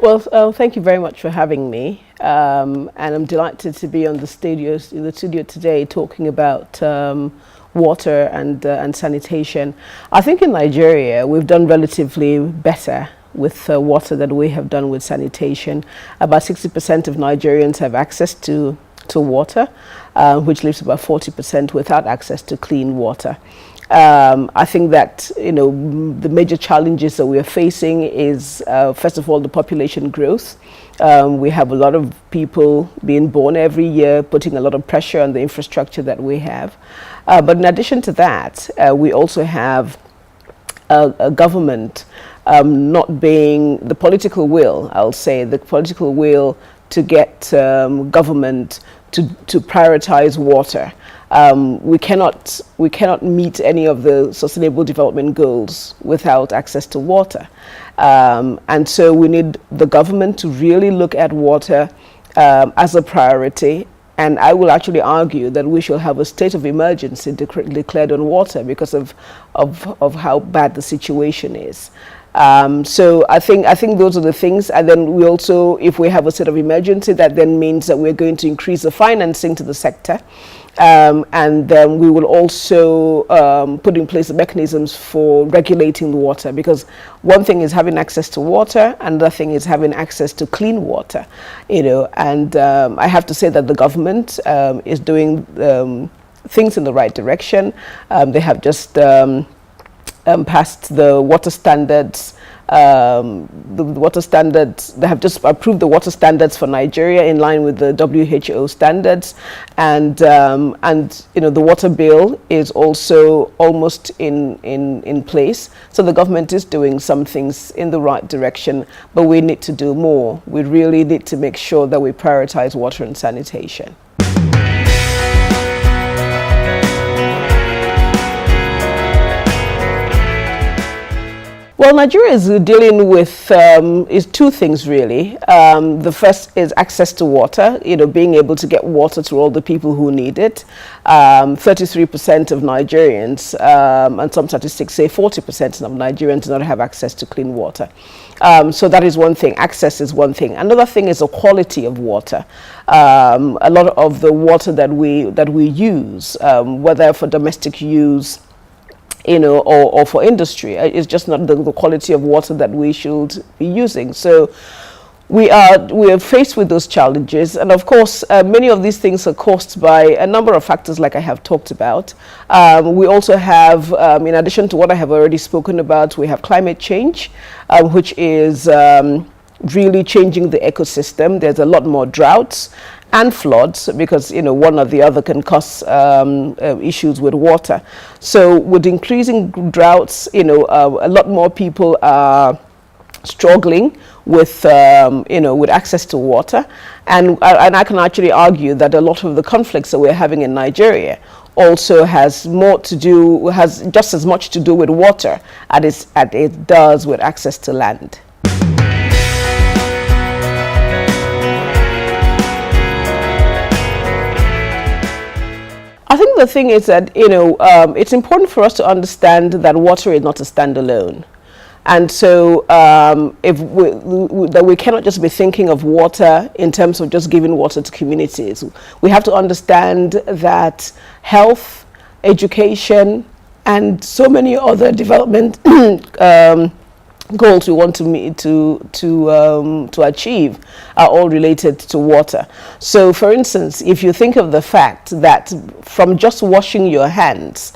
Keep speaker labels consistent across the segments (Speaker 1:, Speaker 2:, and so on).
Speaker 1: Well, thank you very much for having me, and I'm delighted to be on the studio today talking about water and sanitation. I think in Nigeria we've done relatively better with water than we have done with sanitation. About 60% of Nigerians have access to water, which leaves about 40% without access to clean water. I think that the major challenges that we are facing is first of all the population growth. We have a lot of people being born every year, putting a lot of pressure on the infrastructure that we have. But in addition to that, we also have a government not being the political will, I'll say, the political will to get government to prioritize water. We cannot meet any of the sustainable development goals without access to water. And so we need the government to really look at water as a priority. And I will actually argue that we should have a state of emergency declared on water because of how bad the situation is. So I think those are the things. And then we also, if we have a state of emergency, that then means that we're going to increase the financing to the sector. And then we will also put in place the mechanisms for regulating the water, because one thing is having access to water, another thing is having access to clean water, and I have to say that the government is doing things in the right direction. They have just passed the water standards. They have just approved the water standards for Nigeria in line with the WHO standards, and the water bill is also almost in place. So the government is doing some things in the right direction, but we need to do more. We really need to make sure that we prioritize water and sanitation. Well, Nigeria is dealing with is two things really. The first is access to water, being able to get water to all the people who need it. 33% of Nigerians, and some statistics say 40% of Nigerians do not have access to clean water. So that is one thing. Access is one thing. Another thing is the quality of water. A lot of the water that we use, whether for domestic use, or for industry, it's just not the quality of water that we should be using. So we are faced with those challenges, and of course many of these things are caused by a number of factors like I have talked about. We also have, in addition to what I have already spoken about, we have climate change, which is really changing the ecosystem. There's a lot more droughts and floods, because one or the other can cause issues with water. So with increasing droughts, a lot more people are struggling with with access to water, and I can actually argue that a lot of the conflicts that we're having in Nigeria also has just as much to do with water as it does with access to land. I think the thing is that, it's important for us to understand that water is not a standalone. And so that we cannot just be thinking of water in terms of just giving water to communities. We have to understand that health, education, and so many other development goals we want to achieve are all related to water. So for instance, if you think of the fact that from just washing your hands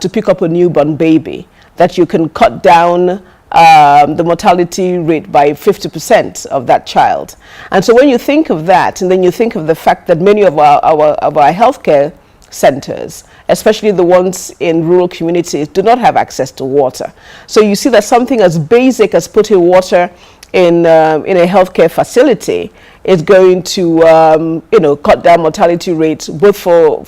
Speaker 1: to pick up a newborn baby, that you can cut down the mortality rate by 50% of that child. And so when you think of that, and then you think of the fact that many of our healthcare centers, especially the ones in rural communities, do not have access to water. So you see that something as basic as putting water in a healthcare facility is going to cut down mortality rates both for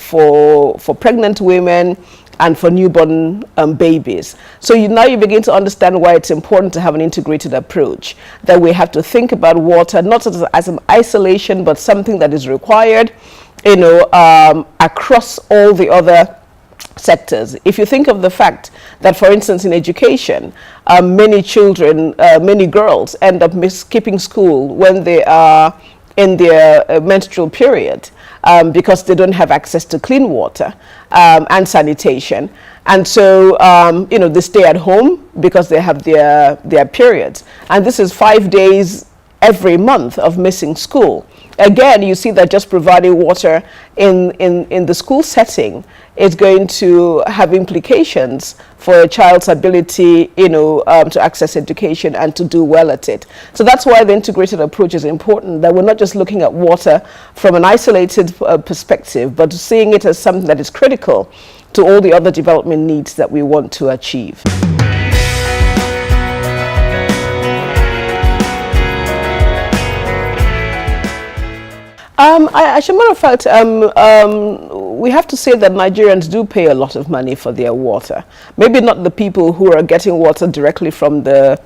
Speaker 1: pregnant women and for newborn babies. So now you begin to understand why it's important to have an integrated approach, that we have to think about water not as an isolation, but something that is required across all the other sectors. If you think of the fact that, for instance, in education, many children, many girls end up skipping school when they are in their menstrual period because they don't have access to clean water and sanitation. And so, they stay at home because they have their periods. And this is 5 days every month of missing school. Again, you see that just providing water in the school setting is going to have implications for a child's ability, to access education and to do well at it. So that's why the integrated approach is important, that we're not just looking at water from an isolated perspective, but seeing it as something that is critical to all the other development needs that we want to achieve. As a matter of fact, we have to say that Nigerians do pay a lot of money for their water. Maybe not the people who are getting water directly from the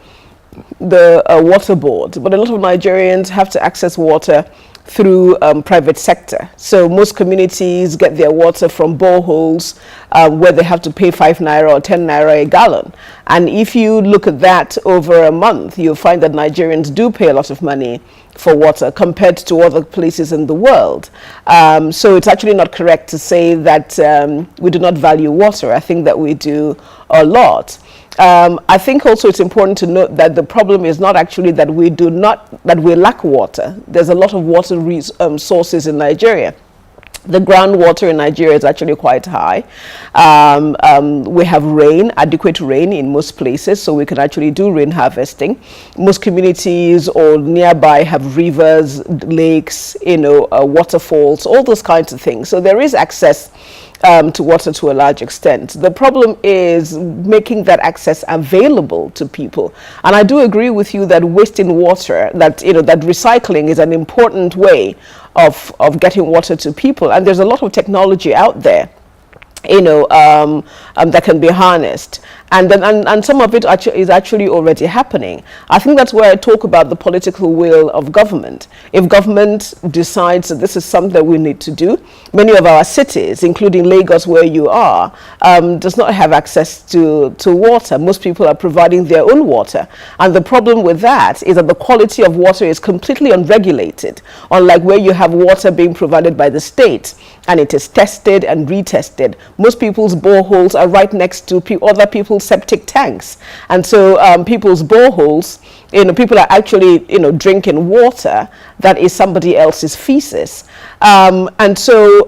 Speaker 1: water board, but a lot of Nigerians have to access water through private sector. So most communities get their water from boreholes where they have to pay 5 naira or 10 naira a gallon. And if you look at that over a month, you'll find that Nigerians do pay a lot of money for water compared to other places in the world. So it's actually not correct to say that we do not value water. I think that we do a lot. I think also it's important to note that the problem is not actually that we lack water. There's a lot of water sources in Nigeria. The groundwater in Nigeria is actually quite high. We have adequate rain in most places, so we can actually do rain harvesting. Most communities or nearby have rivers, lakes, waterfalls, all those kinds of things. So there is access to water to a large extent. The problem is making that access available to people. And I do agree with you that wasting water, that recycling is an important way of getting water to people. And there's a lot of technology out there, that can be harnessed. And some of it is actually already happening. I think that's where I talk about the political will of government. If government decides that this is something that we need to do, many of our cities, including Lagos where you are, does not have access to water. Most people are providing their own water. And the problem with that is that the quality of water is completely unregulated, unlike where you have water being provided by the state and it is tested and retested. Most people's boreholes are right next to other people's septic tanks. And so people's boreholes, people are actually, drinking water that is somebody else's feces. And so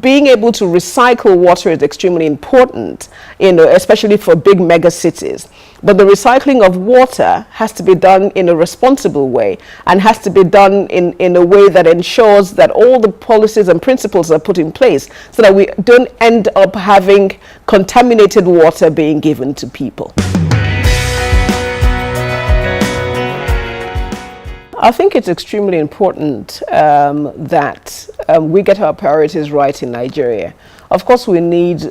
Speaker 1: being able to recycle water is extremely important, especially for big mega cities. But the recycling of water has to be done in a responsible way and has to be done in a way that ensures that all the policies and principles are put in place so that we don't end up having contaminated water being given to people. I think it's extremely important that we get our priorities right in Nigeria. Of course, we need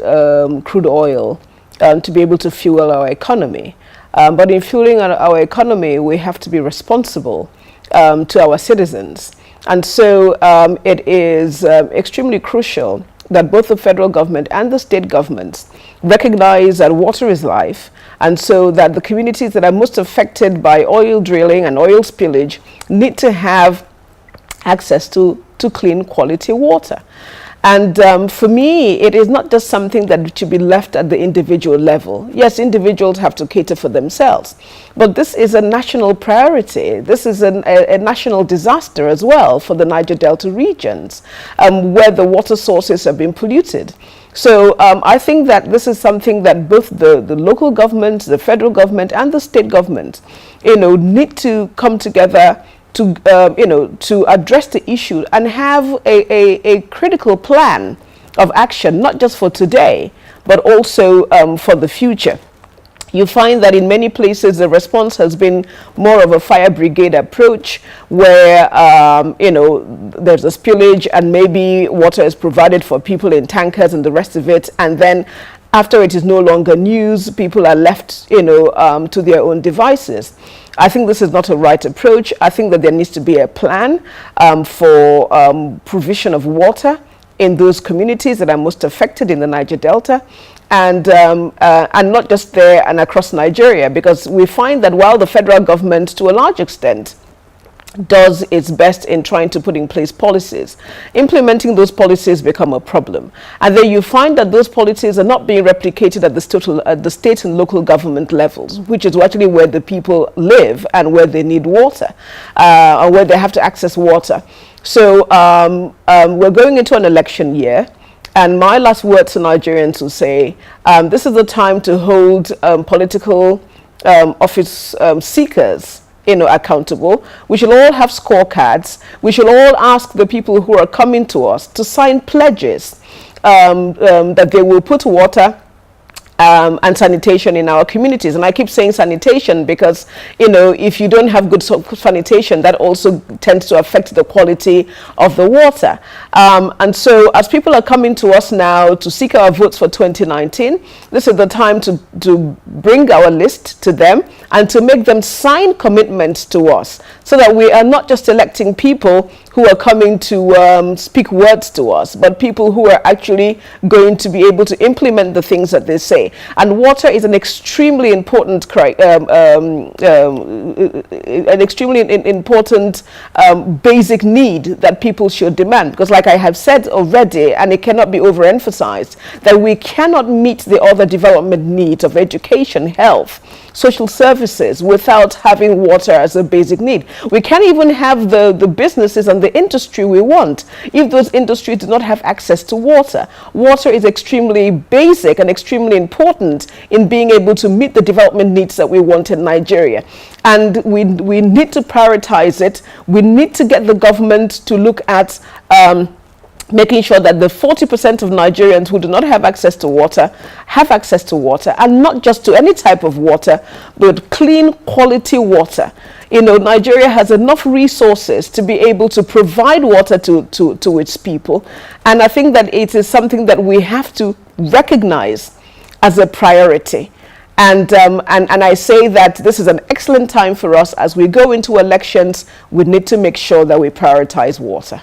Speaker 1: crude oil to be able to fuel our economy. But in fueling our economy, we have to be responsible to our citizens. And so it is extremely crucial that both the federal government and the state governments recognize that water is life, and so that the communities that are most affected by oil drilling and oil spillage need to have access to clean quality water. And for me, it is not just something that should be left at the individual level. Yes, individuals have to cater for themselves, but this is a national priority. This is a national disaster as well for the Niger Delta regions, where the water sources have been polluted. So I think that this is something that both the local government, the federal government, and the state government, need to come together to address the issue and have a critical plan of action, not just for today, but also for the future. You find that in many places the response has been more of a fire brigade approach where, there's a spillage and maybe water is provided for people in tankers and the rest of it. And then after it is no longer news, people are left, to their own devices. I think this is not a right approach. I think that there needs to be a plan for provision of water in those communities that are most affected in the Niger Delta, and not just there and across Nigeria, because we find that while the federal government, to a large extent, does its best in trying to put in place policies, implementing those policies become a problem. And then you find that those policies are not being replicated at the state and local government levels, which is actually where the people live and where they need water, or where they have to access water. So we're going into an election year. And my last word to Nigerians will say, this is the time to hold political office seekers accountable. We should all have scorecards. We should all ask the people who are coming to us to sign pledges that they will put water and sanitation in our communities. And I keep saying sanitation because, if you don't have good sanitation, that also tends to affect the quality of the water. And so as people are coming to us now to seek our votes for 2019, this is the time to bring our list to them and to make them sign commitments to us, so that we are not just electing people who are coming to speak words to us, but people who are actually going to be able to implement the things that they say. And water is an extremely important, basic need that people should demand. Because like I have said already, and it cannot be overemphasized, that we cannot meet the other development needs of education, health, social services without having water as a basic need. We can't even have the businesses and the industry we want if those industries do not have access to water. Water is extremely basic and extremely important in being able to meet the development needs that we want in Nigeria. And we need to prioritize it. We need to get the government to look at making sure that the 40% of Nigerians who do not have access to water have access to water, and not just to any type of water, but clean quality water. Nigeria has enough resources to be able to provide water to its people. And I think that it is something that we have to recognize as a priority. And I say that this is an excellent time for us as we go into elections. We need to make sure that we prioritize water.